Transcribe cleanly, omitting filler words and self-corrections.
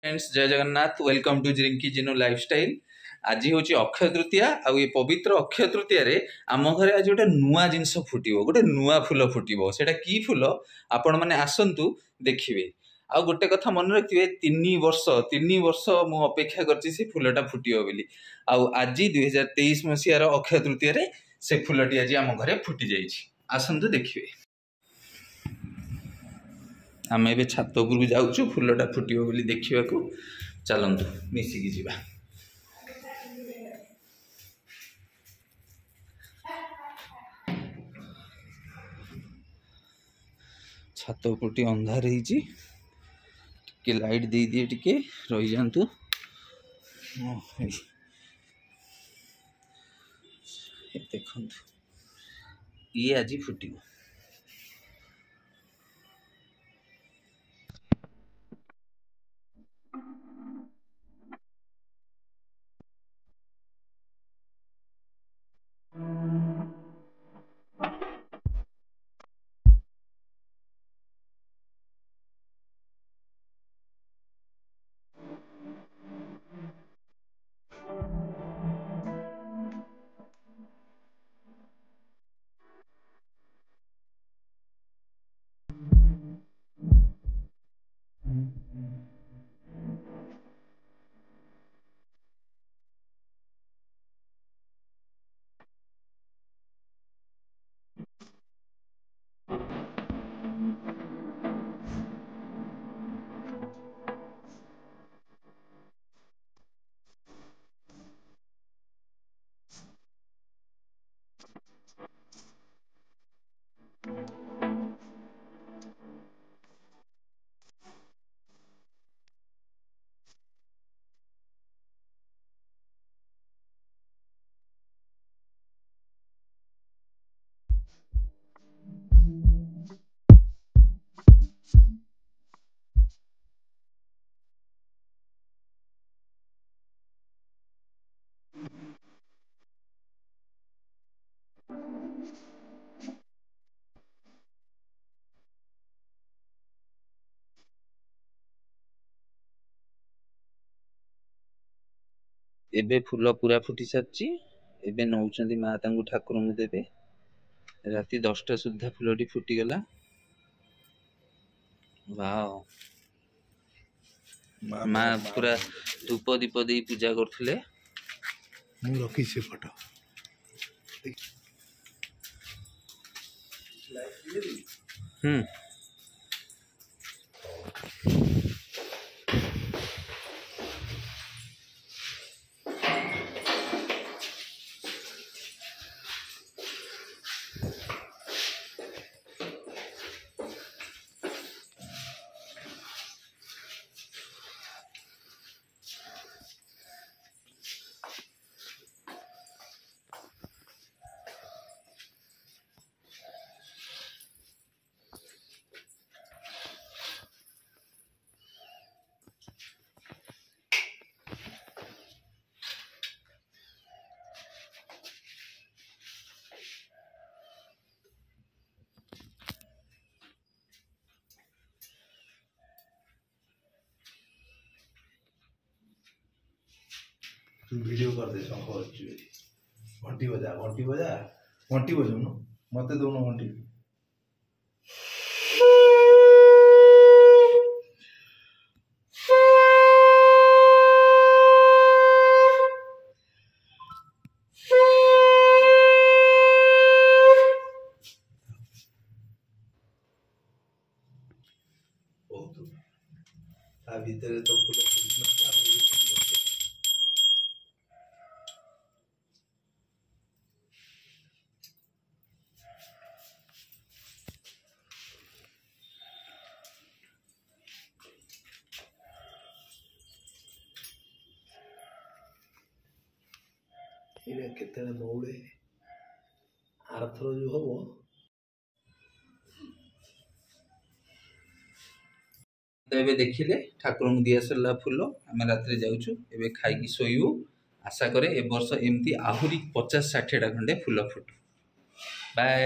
Friends जय Jagannath welcome to Rinki जिनो lifestyle. आज हूँ अक्षय तृतीया आ पवित्र अक्षय तृतीया रे आम घरे आज गोटे नुआ जिनस फुटो गोटे नुआ फुल फुटो सेटा की फुल आपण मैंने आसतु देखिए। आ गोटे कथा मन रखिए 3 वर्ष मु अपेक्षा करछि से फुलटा फुटियो बोली। आज 2023 मसीहार अक्षय तृतीया रे से फुलटी आज आम घरे फुटी जाइछि। आसतु देखिए। आम ए छात उपरକୁ जाऊँ फुलटा फुटियो बोली देखा चलतु मिसिकी जीवा। छात उपर टी अंधार टे लाइट दे दिए टिके रही जातु। देखु ये आज फुटियो। एबे फूल पूरा फुटी सारी एबे नौचंदी माँ तांगु ठाकुर देवे। राति 10टा सुधा फूलटी फुटीगला। वाओ माँ पूरा धूप दीप दे पूजा करथुले। मु रखी से फोटो वीडियो कर दे घंटी बजा घंटी बजा घंटी बजाऊन मत दौन घंटी भीतर तो फूल केते दौड़े आरथर जो हम एबे देखिले ठाकुर दिया सरला फूल आम रात जाऊँ एबे खाई शोबू। आशा करे ए वर्ष एमती आहुरी 50-60 टा खंडे फूल फुटू। बाय।